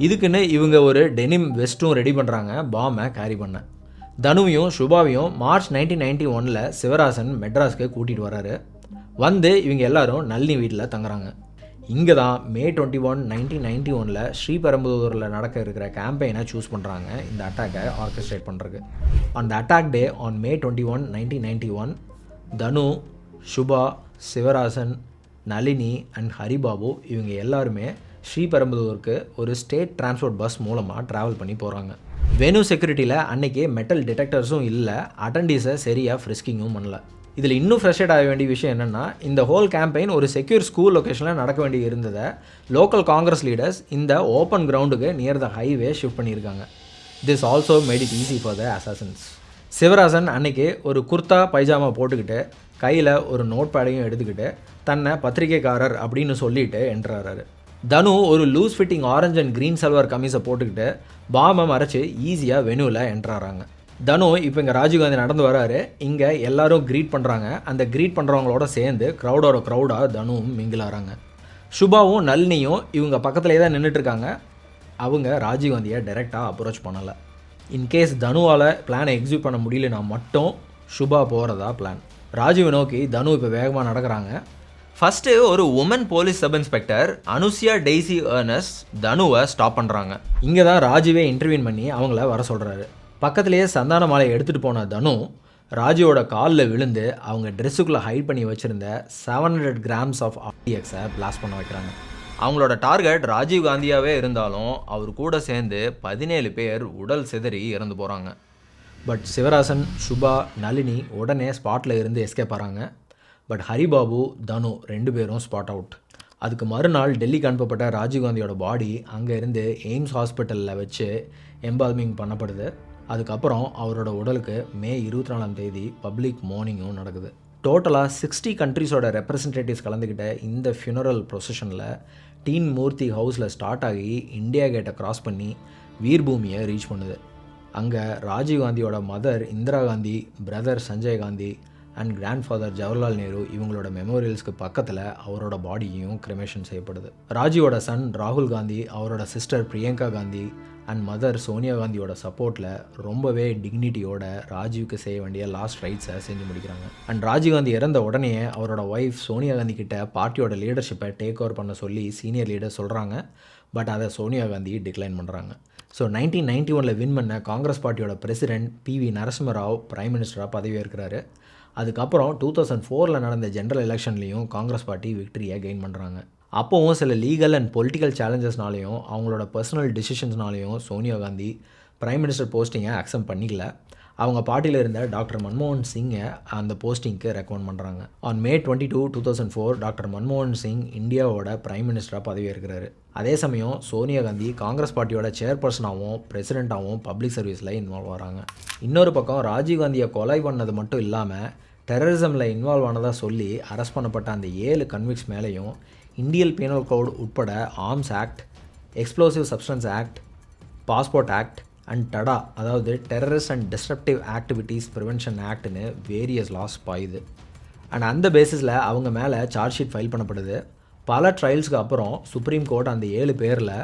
[SPEAKER 1] இதுக்குன்னு இவங்க ஒரு டெனிம் வெஸ்ட்டும் ரெடி பண்ணுறாங்க பாமை கேரி பண்ண. தனுவையும் சுபாவையும் மார்ச் 1991 சிவராசன் மெட்ராஸ்க்கு கூட்டிகிட்டு வராரு. இவங்க எல்லாரும் நளினி வீட்டில் தங்குறாங்க. இங்கே தான் May 21, 1991 ஸ்ரீ பெரம்புதூரில் நடக்க இருக்கிற கேம்பெயினை சூஸ் பண்ணுறாங்க இந்த அட்டாக்கை ஆர்கெஸ்ட்ரேட் பண்ணுறதுக்கு. அந்த attack day on May 21, 1991 Thanu, Subha, Sivarasan, Nalini and Haribabu இவங்க எல்லாருமே ஸ்ரீ பெரம்புதூருக்கு ஒரு ஸ்டேட் டிரான்ஸ்போர்ட் பஸ் மூலமாக ட்ராவல் பண்ணி போகிறாங்க. வெனு செக்யூரிட்டியில் அன்றைக்கி மெட்டல் டிடெக்டர்ஸும் இல்லை, அட்டண்டீஸை சரியாக ஃப்ரிஸ்கிங்கும் பண்ணல. இதில் இன்னும் ஃப்ரெஷ்ஷேட் ஆக வேண்டிய விஷயம் என்னென்னா, இந்த ஹோல் கேம்பெயின் ஒரு செக்யூர் ஸ்கூல் லொக்கேஷனில் நடக்க வேண்டி இருந்ததை லோக்கல் காங்கிரஸ் லீடர்ஸ் இந்த ஓப்பன் கிரவுண்டுக்கு நியர் த ஹைவே ஷிஃப்ட் பண்ணியிருக்காங்க. This also made it easy for the Assassin's. Sivarasan அன்றைக்கி ஒரு குர்தா பைஜாமா போட்டுக்கிட்டு கையில் ஒரு நோட் பேடையும் எடுத்துக்கிட்டு தன்னை பத்திரிகைக்காரர் அப்படின்னு சொல்லிட்டு என்ட்ராரு. தனு ஒரு loose fitting orange and green salwar கமீஸை போட்டுக்கிட்டு பாமை மறைச்சி ஈஸியாக வெனுவில் என்ட்ராறாங்க. தனு இப்போ இங்கே ராஜீவ்காந்தி நடந்து வராரு. இங்கே எல்லாரும் க்ரீட் பண்ணுறாங்க. அந்த க்ரீட் பண்ணுறவங்களோட சேர்ந்து க்ரௌடாக தனுவும் மிங்கிலாகிறாங்க. சுபாவும் நளினியும் இவங்க பக்கத்துலேயே தான் நின்றுட்டுருக்காங்க. அவங்க ராஜீவ்காந்தியை டைரெக்டாக அப்ரோச் பண்ணலை. இன்கேஸ் தனுவால் பிளானை எக்ஸிக்யூட் பண்ண முடியலனா மட்டும் சுபா போகிறதா பிளான். ராஜீவை நோக்கி தனு இப்போ வேகமாக நடக்கிறாங்க. ஃபஸ்ட்டு ஒரு woman police sub inspector Anusuya Daisy Ernest தனுவை ஸ்டாப் பண்ணுறாங்க. இங்கே தான் ராஜீவே இன்டர்வியூன் பண்ணி அவங்கள வர சொல்கிறாரு. பக்கத்துலேயே சந்தான மாலை எடுத்துகிட்டு போன தனு ராஜுவோட காலில் விழுந்து அவங்க ட்ரெஸ்ஸுக்குள்ளே ஹைட் பண்ணி வச்சுருந்த 700 grams ஆஃப் RTXை பிளாஸ்ட் பண்ண வைக்கிறாங்க. அவங்களோட டார்கெட் ராஜீவ் காந்தியாகவே இருந்தாலும் அவர் கூட சேர்ந்து 17 பேர் உடல் சிதறி இறந்து போகிறாங்க. பட் சிவராசன், சுபா, நளினி உடனே ஸ்பாட்டில் இருந்து எஸ்கேப் ஆகிறாங்க. பட் ஹரிபாபு, தனு 2 பேரும் ஸ்பாட் அவுட். அதுக்கு மறுநாள் டெல்லிக்கு அனுப்பப்பட்ட ராஜீவ்காந்தியோட பாடி அங்கே இருந்து எய்ம்ஸ் ஹாஸ்பிட்டலில் வச்சு எம்பால்மிங் பண்ணப்படுது. அதுக்கப்புறம் அவரோட உடலுக்கு May 24 பப்ளிக் மார்னிங்கும் நடக்குது. டோட்டலாக 60 கண்ட்ரிஸோட ரெப்ரசன்டேட்டிவ்ஸ் கலந்துக்கிட்ட இந்த ஃபியூனரல் ப்ரொசஷனில் டீன் மூர்த்தி ஹவுஸில் ஸ்டார்ட் ஆகி இந்தியா கேட்டை கிராஸ் பண்ணி வீர்பூமியை ரீச் பண்ணுது. அங்கே ராஜீவ்காந்தியோட mother Indira Gandhi, brother Sanjay Gandhi and grandfather Jawaharlal Nehru இவங்களோட மெமோரியல்ஸ்க்கு பக்கத்தில் அவரோட பாடியும் கிரிமேஷன் செய்யப்படுது. ராஜீவோட சன் ராகுல் காந்தி, அவரோட sister Priyanka Gandhi and mother Sonia காந்தியோட சப்போர்ட்டில் ரொம்பவே டிக்னிட்டியோட ராஜீவ்க்கு செய்ய வேண்டிய லாஸ்ட் ரைட்ஸை செஞ்சு முடிக்கிறாங்க. அண்ட் ராஜீவ்காந்தி இறந்த உடனே அவரோட ஒய்ஃப் சோனியா காந்தி கிட்ட பார்ட்டியோட லீடர்ஷிப்பை டேக் ஓவர் பண்ண சொல்லி சீனியர் லீடர் சொல்கிறாங்க. பட் அதை சோனியா காந்தி டிக்ளைன் பண்ணுறாங்க. ஸோ 1991 வின் பண்ண Congress பார்ட்டியோட president PV Narasimha Rao prime மினிஸ்டராக பதவியேற்கிறாரு. அதுக்கப்புறம் 2004 நடந்த ஜென்ரல் எலெக்ஷன்லேயும் காங்கிரஸ் பார்ட்டி விக்டரியை கெயின் பண்ணுறாங்க. அப்போவும் சில லீகல் அண்ட் பொலிட்டிக்கல் சேலஞ்சஸ்னாலையும் அவங்களோட personal டிசிஷன்ஸ்னாலையும் Sonia Gandhi prime minister போஸ்டிங்கை accept பண்ணிக்கல. அவங்க பார்ட்டியில் இருந்த டாக்டர் மன்மோகன் சிங்கை அந்த போஸ்டிங்க்கு ரெக்கமெண்ட் பண்ணுறாங்க. ஆன் May 22, 2004 டாக்டர் மன்மோகன் சிங் இந்தியாவோட பிரைம் மினிஸ்டராக பதவியேற்கிறாரு. அதே சமயம் சோனியா காந்தி காங்கிரஸ் பார்ட்டியோட சேர்பர்சனாகவும் பிரசிடெண்ட்டாகவும் பப்ளிக் சர்வீஸில் இன்வால்வ் ஆகிறாங்க. இன்னொரு பக்கம் ராஜீவ்காந்தியை கொலை பண்ணது மட்டும் இல்லாமல் டெரரிசமில் இன்வால்வ் ஆனதாக சொல்லி அரெஸ்ட் பண்ணப்பட்ட அந்த 7 கன்விக்ஸ் மேலேயும் இந்தியன் பீனல் கோட் உட்பட arms act, explosive substance act, passport act and TADA, அதாவது terrorist and disruptive activities prevention ஆக்ட்னு வேரியஸ் லாஸ் பாயுது. அண்ட் அந்த பேசிஸில் அவங்க மேலே சார்ஜ் ஷீட் ஃபைல் பண்ணப்படுது. பல ட்ரையல்ஸ்க்கு அப்புறம் சுப்ரீம் கோர்ட் அந்த 7 பேரில்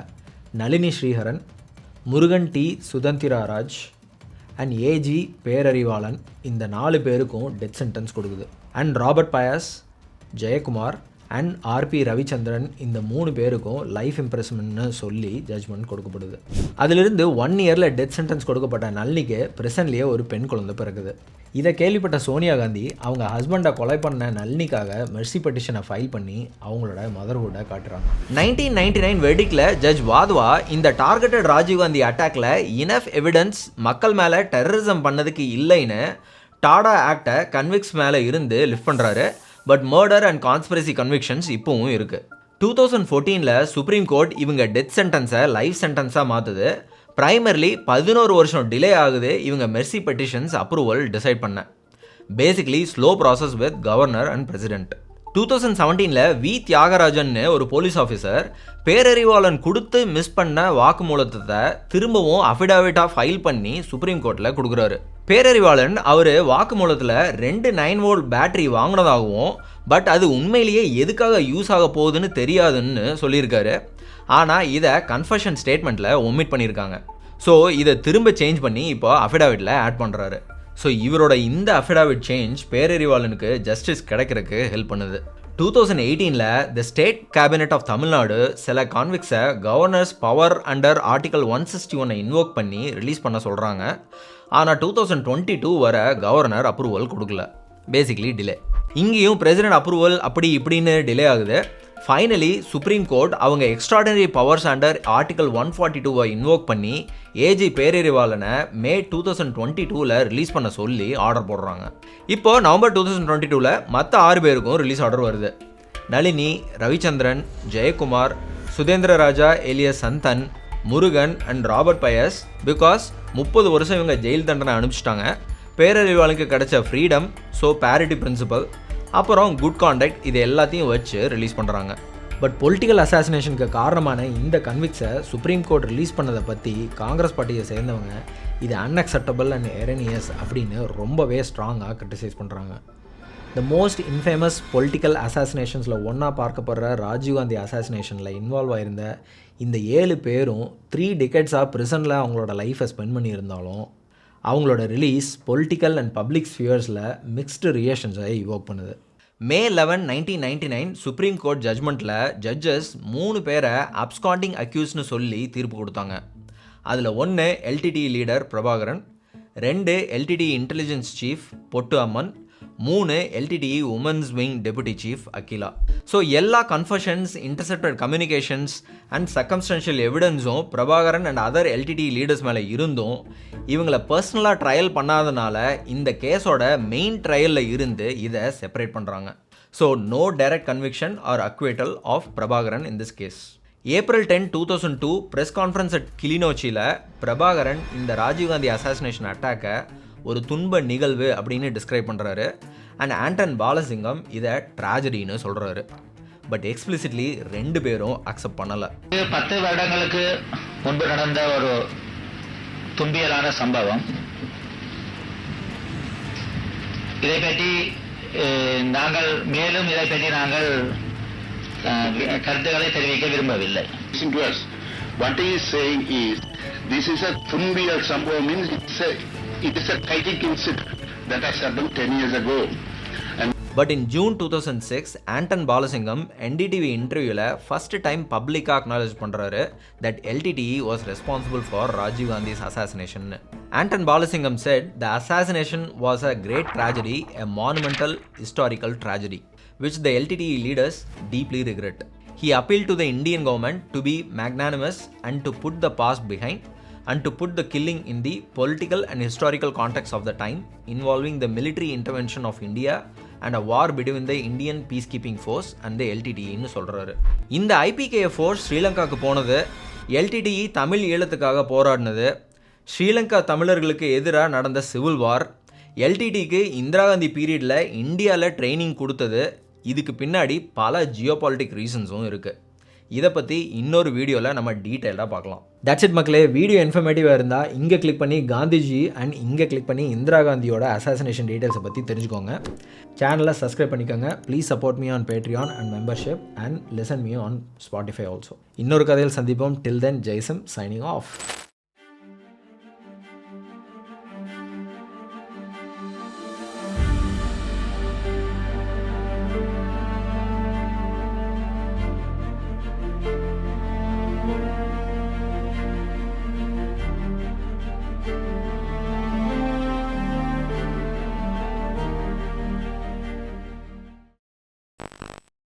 [SPEAKER 1] Nalini Sriharan, Murugan T Suthendraraja and AG Perarivalan இந்த 4 பேருக்கும் டெத் சென்டென்ஸ் கொடுக்குது. And Robert Payas, Jayakumar and RP Ravichandran இந்த 3 பேருக்கும் லைஃப் இம்ப்ரெஸ்மெண்ட்னு சொல்லி ஜட்ஜ்மெண்ட் கொடுக்கப்படுது. அதிலிருந்து 1 இயரில் டெத் சென்டென்ஸ் கொடுக்கப்பட்ட நளினிக்கு பிரசன்ட்லேயே ஒரு பெண் குழந்தை பிறகுது. இதை கேள்விப்பட்ட சோனியா காந்தி அவங்க ஹஸ்பண்டை கொலை பண்ண நளினிக்காக மெர்சி பெட்டிஷனை ஃபைல் பண்ணி அவங்களோட மதர்ஹுட்டை காட்டுறாங்க. 1999 வெர்டிக்டில் ஜட்ஜ் வாத்வா இந்த டார்கெட்டட் ராஜீவ்காந்தி அட்டாக்ல இனஃப் எவிடன்ஸ் மக்கள் மேலே டெரரிசம் பண்ணதுக்கு இல்லைன்னு டாடா ஆக்டை கன்விக்ஸ் மேலே இருந்து லிஃப்ட் பண்ணுறாரு. But murder and conspiracy convictions இப்போவும் இருக்குது. 2014 சுப்ரீம் கோர்ட் இவங்க டெத் சென்டென்ஸை லைஃப் சென்டென்ஸாக மாற்றுது. ப்ரைமர்லி 11 வருஷம் டிலே ஆகுது இவங்க மெர்சி பெட்டிஷன்ஸ் அப்ரூவல் டிசைட் பண்ண. Basically slow process with governor and president. 2017 V தியாகராஜன்னு ஒரு போலீஸ் ஆஃபீஸர் பேரறிவாளன் கொடுத்து மிஸ் பண்ண வாக்குமூலத்தை திரும்பவும் அஃபிடாவிட்டாக ஃபைல் பண்ணி சுப்ரீம் கோர்ட்டில் கொடுக்குறாரு. பேரறிவாளன் அவர் வாக்குமூலத்தில் 2 9 வோல்ட் பேட்டரி வாங்கினதாகவும் பட் அது உண்மையிலேயே எதுக்காக யூஸ் ஆக போகுதுன்னு தெரியாதுன்னு சொல்லியிருக்காரு. ஆனால் இதை கன்ஃபஷன் ஸ்டேட்மெண்ட்டில் ஒமிட் பண்ணியிருக்காங்க. ஸோ இதை திரும்ப சேஞ்ச் பண்ணி இப்போ அஃபிடாவிட்டில் ஆட் பண்ணுறாரு. ஸோ இவரோட இந்த அஃபிடாவிட் சேஞ்ச் பேரறிவாளனுக்கு ஜஸ்டிஸ் கிடைக்கிறதுக்கு ஹெல்ப் பண்ணுது. 2018 the state cabinet of Tamil Nadu சில கான்விக்ஸை governors power under article 161 invoke பண்ணி ரிலீஸ் பண்ண சொல்கிறாங்க. ஆனால் 2022 வர கவர்னர் அப்ரூவல் கொடுக்கல. Basically delay. இங்கேயும் பிரசிடென்ட் அப்ரூவல் அப்படி இப்படின்னு டிலே ஆகுது. ஃபைனலி சுப்ரீம் கோர்ட் அவங்க extraordinary powers under article 142 invoke பண்ணி ஏஜி பேரறிவாளனை மே 2022 ரிலீஸ் பண்ண சொல்லி ஆர்டர் போடுறாங்க. இப்போ நவம்பர் 2022 மற்ற 6 பேருக்கும் ரிலீஸ் ஆர்டர் வருது. Nalini, Ravichandran, Jayakumar, Suthendra Raja alias Santhan, Murugan and Robert Payas. Because 30 வருஷம் இவங்க ஜெயில் தண்டனை அனுப்பிச்சிட்டாங்க. பேரறிவாளுக்கு கிடைச்ச ஃப்ரீடம், ஸோ பேரிட்டி பிரின்சிபல், அப்புறம் குட் கான்டக்ட், இது எல்லாத்தையும் வச்சு ரிலீஸ் பண்ணுறாங்க. பட் பொலிட்டிக்கல் அசாசினேஷனுக்கு காரணமான இந்த கன்விக்ஸை சுப்ரீம் கோர்ட் ரிலீஸ் பண்ணதை பற்றி காங்கிரஸ் பார்ட்டியை சேர்ந்தவங்க இது அன்அக்செப்டபிள் அண்ட் எரனியஸ் அப்படின்னு ரொம்பவே ஸ்ட்ராங்காக கிரிட்டிசைஸ் பண்ணுறாங்க. த மோஸ்ட் இன்ஃபேமஸ் பொலிட்டிக்கல் அசாசினேஷன்ஸில் ஒன்றா பார்க்கப்படுற ராஜீவ்காந்தி அசாசினேஷனில் இன்வால்வ் ஆயிருந்த இந்த 7 பேரும் 3 டிகேட்ஸாக ப்ரிசனில் அவங்களோட லைஃப்பை ஸ்பெண்ட் பண்ணியிருந்தாலும் அவங்களோட ரிலீஸ் பொலிட்டிக்கல் அண்ட் பப்ளிக் ஸ்பியர்ஸில் மிக்ஸ்டு ரியாக்ஷன்ஸை இவோக் பண்ணுது. மே 11, 1999 சுப்ரீம் கோர்ட் ஜட்ஜ்மெண்ட்டில் ஜட்ஜஸ் 3 பேரை அப்ஸ்காண்டிங் அக்யூஸ்னு சொல்லி தீர்ப்பு கொடுத்தாங்க. அதில் 1 LTTE leader Prabhakaran, 2 LTTE intelligence chief Pottu Amman, 3 LTTE women's wing deputy chief Akila. So எல்லா confessions, intercepted communications and circumstantial எவிடன்ஸும் Prabhakaran and other LTTE leaders மேலே இருந்தும் இவங்களை பர்சனலாக ட்ரையல் பண்ணாதனால இந்த கேஸோட மெயின் ட்ரையலில் இருந்து இதை செப்பரேட் பண்ணுறாங்க. So no direct conviction or acquittal of Prabhakaran in this case. April 10, 2002 press conference at கிளிநொச்சியில் பிரபாகரன் இந்த ராஜீவ்காந்தி அசாசினேஷன் அட்டாக்கை ஒரு துன்ப நிகழ்வு அப்படின்னு டிஸ்கிரைப் பண்ணுறாரு. அண்ட் ஆண்டன் பாலசிங்கம் இதை ட்ராஜடின்னு சொல்கிறாரு. பட் எக்ஸ்பிளிசிட்லி 2 பேரும் அக்செப்ட் பண்ணலை.
[SPEAKER 3] 10 வருடங்களுக்கு முன்பு நடந்த ஒரு துன்பியலான சம்பவம். இதை பற்றி நாங்கள் மேலும் கருத்துக்களை தெரிவிக்க விரும்பவில்லை.
[SPEAKER 4] What he is saying is, this is a துன்பியல் சம்பவம் means it is a tragic incident that has happened 10 years ago.
[SPEAKER 1] But in June 2006, Anton Balasingam NDTV இன்டர்வியூவில் ஃபர்ஸ்ட் டைம் பப்ளிக்காக அக்னாலேஜ் பண்ணுறாரு that LTTE was responsible for Rajiv Gandhi's assassination. Anton Balasingam said the assassination was a great tragedy, a monumental historical tragedy, which the LTTE leaders deeply regret. He appealed to the Indian government to be magnanimous and to put the past behind and to put the killing in the political and historical context of the time, involving the military intervention of India and a war between the Indian peacekeeping force and the LTTE ன்னு சொல்கிறாரு. இந்த ipkf force ஸ்ரீலங்காவுக்கு போனது, LTTE Tamil ஈழத்துக்காக போராடினது, Sri Lanka தமிழர்களுக்கு எதிராக நடந்த civil war, LTTEக்கு Indira Gandhi பீரியடில் இந்தியாவில் training கொடுத்தது, இதுக்கு பின்னாடி பல ஜியோபாலிட்டிக் ரீசன்ஸும் இருக்குது. இதை பற்றி இன்னொரு வீடியோவில் நம்ம டீட்டெயிலாக பார்க்கலாம். தட்ஸ் இட் மக்களே. வீடியோ இன்ஃபர்மேட்டிவாக இருந்தால் இங்கே கிளிக் பண்ணி காந்திஜி அண்ட் இங்கே கிளிக் பண்ணி இந்திரா காந்தியோட அசாசினேஷன் டீட்டெயில்ஸை பற்றி தெரிஞ்சுக்கோங்க. சேனலை சப்ஸ்கிரைப் பண்ணிக்கோங்க. Please support me on Patreon and membership and listen me on Spotify also. இன்னொரு கதையில் சந்திப்போம். டில் தென், ஜெய்சம் சைனிங் ஆஃப்.